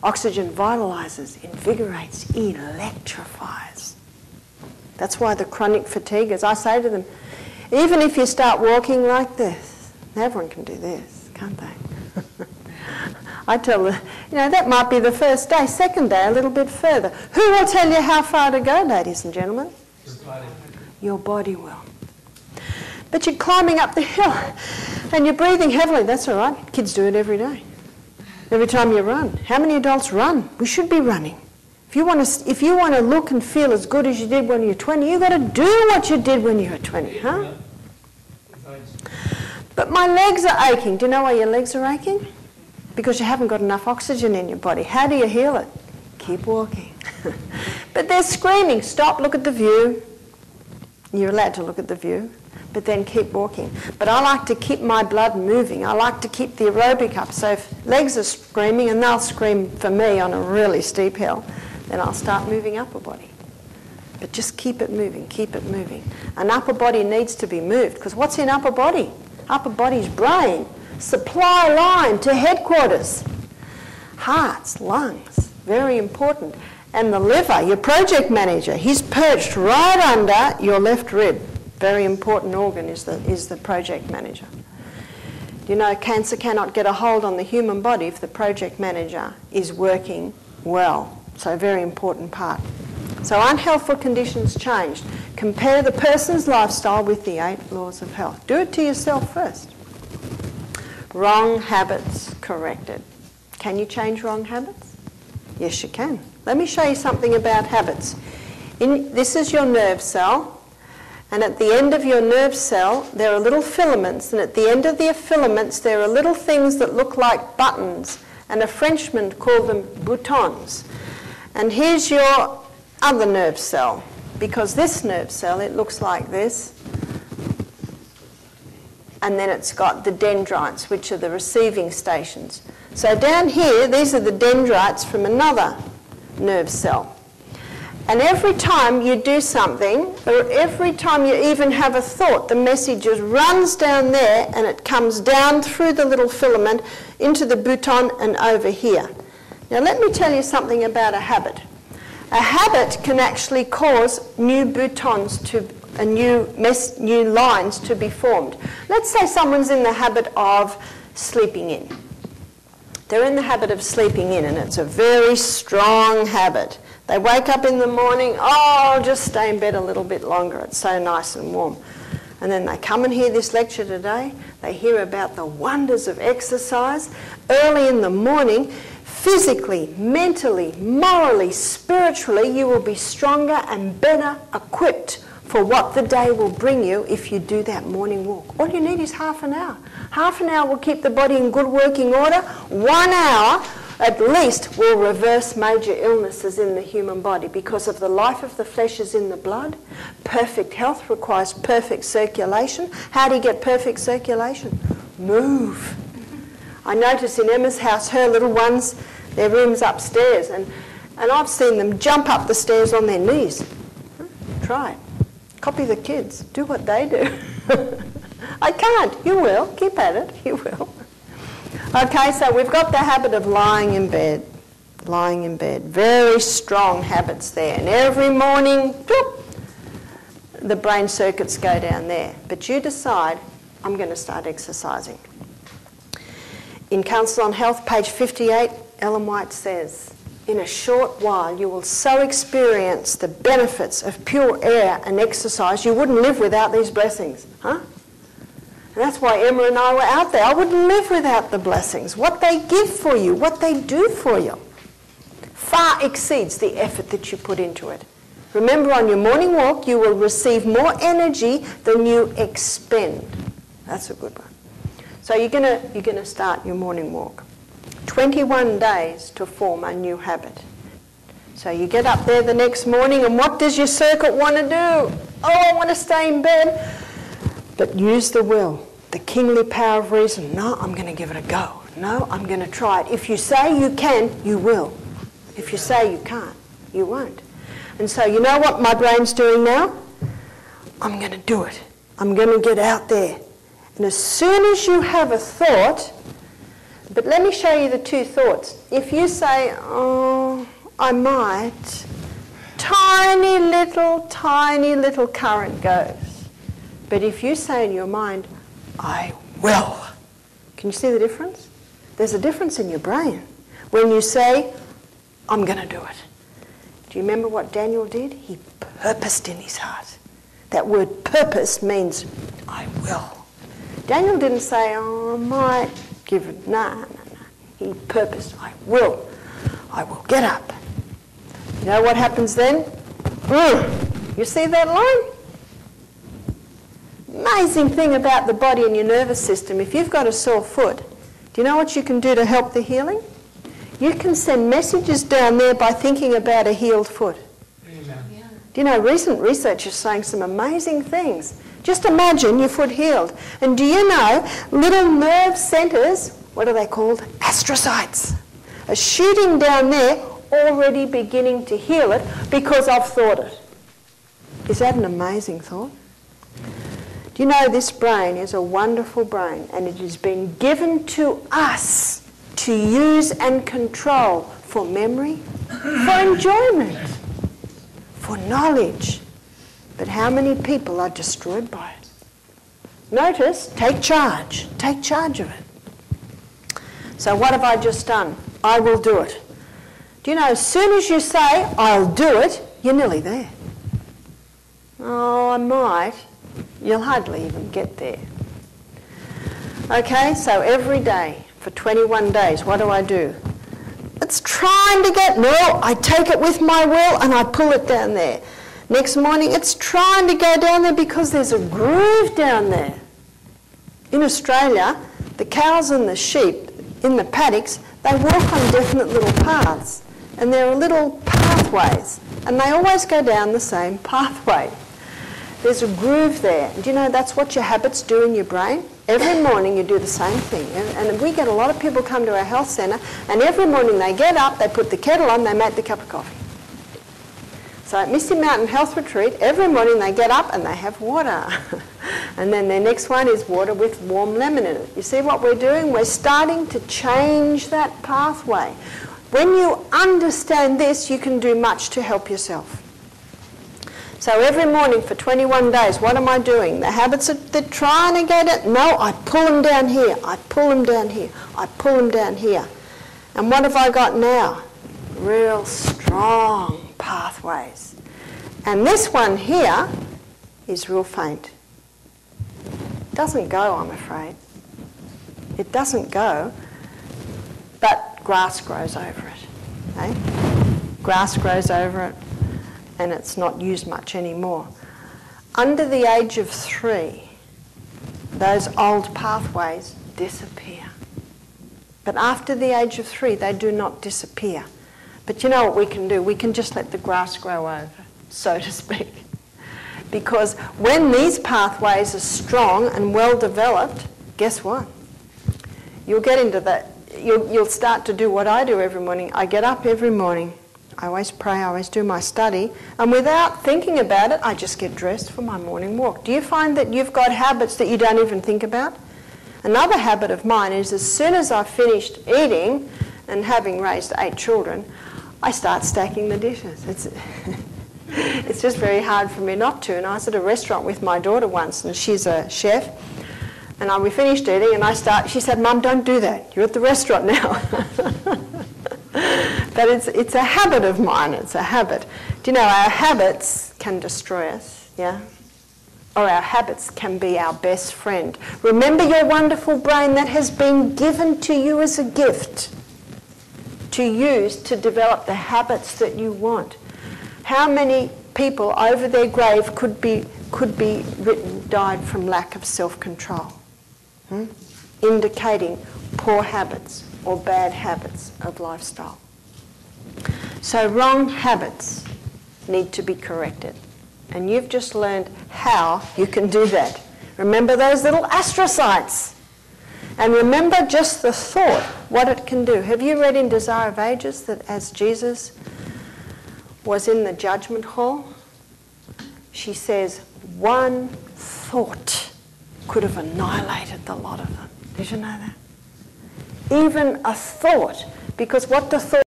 Oxygen vitalizes, invigorates, electrifies. That's why the chronic fatiguers, I say to them, even if you start walking like this, everyone can do this, can't they? I tell them, you know, that might be the first day, second day, a little bit further. Who will tell you how far to go, ladies and gentlemen? Your body will. But you're climbing up the hill and you're breathing heavily. That's all right. Kids do it every day. Every time you run. How many adults run? We should be running. If you want to look and feel as good as you did when you were 20, you've got to do what you did when you were 20, huh? But my legs are aching. Do you know why your legs are aching? Because you haven't got enough oxygen in your body. How do you heal it? Keep walking. But they're screaming, stop, look at the view. You're allowed to look at the view, but then keep walking. But I like to keep my blood moving. I like to keep the aerobic up. So if legs are screaming, and they'll scream for me on a really steep hill, then I'll start moving upper body. But just keep it moving, keep it moving. An upper body needs to be moved, because what's in upper body? Upper body's brain, supply line to headquarters. Hearts, lungs, very important. And the liver, your project manager, he's perched right under your left rib. Very important organ is the project manager. You know, cancer cannot get a hold on the human body if the project manager is working well. So a very important part. So unhealthful conditions changed. Compare the person's lifestyle with the 8 laws of health. Do it to yourself first. Wrong habits corrected. Can you change wrong habits? Yes, you can. Let me show you something about habits. This is your nerve cell, and at the end of your nerve cell there are little filaments, and at the end of the filaments there are little things that look like buttons, and a Frenchman called them boutons. And here's your other nerve cell, because this nerve cell, it looks like this, and then it's got the dendrites, which are the receiving stations. So down here, these are the dendrites from another nerve cell. And every time you do something, or every time you even have a thought, the message just runs down there and it comes down through the little filament into the bouton and over here. Now let me tell you something about a habit. A habit can actually cause new boutons to new lines to be formed. Let's say someone's in the habit of sleeping in. They're in the habit of sleeping in, and it's a very strong habit. They wake up in the morning, oh, I'll just stay in bed a little bit longer. It's so nice and warm. And then they come and hear this lecture today. They hear about the wonders of exercise early in the morning. Physically, mentally, morally, spiritually, you will be stronger and better equipped for what the day will bring you if you do that morning walk. All you need is half an hour. Half an hour will keep the body in good working order. 1 hour at least will reverse major illnesses in the human body, because of the life of the flesh is in the blood. Perfect health requires perfect circulation. How do you get perfect circulation? Move. I notice in Emma's house, her little ones, their room's upstairs, and I've seen them jump up the stairs on their knees. Try it. Copy the kids. Do what they do. I can't. You will. Keep at it. You will. Okay, so we've got the habit of lying in bed. Lying in bed. Very strong habits there. And every morning, doop, the brain circuits go down there. But you decide, I'm going to start exercising. In Counsel on Health, page 58, Ellen White says, in a short while you will so experience the benefits of pure air and exercise, you wouldn't live without these blessings. Huh? And that's why Emma and I were out there. I wouldn't live without the blessings. What they give for you, what they do for you, far exceeds the effort that you put into it. Remember, on your morning walk, you will receive more energy than you expend. That's a good one. So you're gonna start your morning walk. 21 days to form a new habit. So you get up there the next morning, and what does your circuit want to do? Oh, I want to stay in bed. But use the will, the kingly power of reason. No, I'm going to give it a go. No, I'm going to try it. If you say you can, you will. If you say you can't, you won't. And so you know what my brain's doing now? I'm going to do it. I'm going to get out there. And as soon as you have a thought, But let me show you the two thoughts. If you say, oh, I might, tiny little current goes. But if you say in your mind, I will, can you see the difference? There's a difference in your brain. When you say, I'm going to do it. Do you remember what Daniel did? He purposed in his heart. That word purpose means, I will. Daniel didn't say, oh, I might give it. No. He purposed, I will get up. You know what happens then? You see that line? Amazing thing about the body and your nervous system. If you've got a sore foot, do you know what you can do to help the healing? You can send messages down there by thinking about a healed foot. Amen. Yeah. Do you know, recent research is saying some amazing things. Just imagine your foot healed. And do you know, little nerve centres, what are they called? Astrocytes, are shooting down there, already beginning to heal it because I've thought it. Is that an amazing thought? Do you know this brain is a wonderful brain, and it has been given to us to use and control for memory, for enjoyment, for knowledge. But how many people are destroyed by it? Notice, take charge of it. So what have I just done? I will do it. Do you know, as soon as you say, I'll do it, you're nearly there. Oh, I might. You'll hardly even get there. Okay, so every day for 21 days, what do? It's trying to get, no, I take it with my will and I pull it down there. Next morning, it's trying to go down there because there's a groove down there. In Australia, the cows and the sheep in the paddocks, they walk on definite little paths. And there are little pathways. And they always go down the same pathway. There's a groove there. Do you know that's what your habits do in your brain? Every morning you do the same thing. And we get a lot of people come to our health centre, and every morning they get up, they put the kettle on, they make the cup of coffee. So at Misty Mountain Health Retreat, every morning they get up and they have water. And then their next one is water with warm lemon in it. You see what we're doing? We're starting to change that pathway. When you understand this, you can do much to help yourself. So every morning for 21 days, what am I doing? The habits they're trying to get it. No, I pull them down here. I pull them down here. I pull them down here. And what have I got now? Real strong pathways. And this one here is real faint. It doesn't go, I'm afraid. It doesn't go, but grass grows over it. Okay? Grass grows over it, and it's not used much anymore. Under the age of 3, those old pathways disappear. But after the age of 3, they do not disappear. But you know what we can do? We can just let the grass grow over, so to speak. Because when these pathways are strong and well developed, guess what? You'll get into that. You'll start to do what I do every morning. I get up every morning. I always pray, I always do my study, and without thinking about it, I just get dressed for my morning walk. Do you find that you've got habits that you don't even think about? Another habit of mine is as soon as I've finished eating, and having raised 8 children, I start stacking the dishes. It's just very hard for me not to. And I was at a restaurant with my daughter once, and she's a chef, and we finished eating, and she said, Mum, don't do that. You're at the restaurant now. But it's a habit of mine. It's a habit. Do you know, our habits can destroy us, yeah? Or our habits can be our best friend. Remember your wonderful brain that has been given to you as a gift to use to develop the habits that you want. How many people over their grave could be written died from lack of self-control? Indicating poor habits or bad habits of lifestyle. So wrong habits need to be corrected. And you've just learned how you can do that. Remember those little astrocytes. And remember just the thought, what it can do. Have you read in Desire of Ages that as Jesus was in the judgment hall, she says, one thought could have annihilated the lot of them. Did you know that? even a thought, because what the thought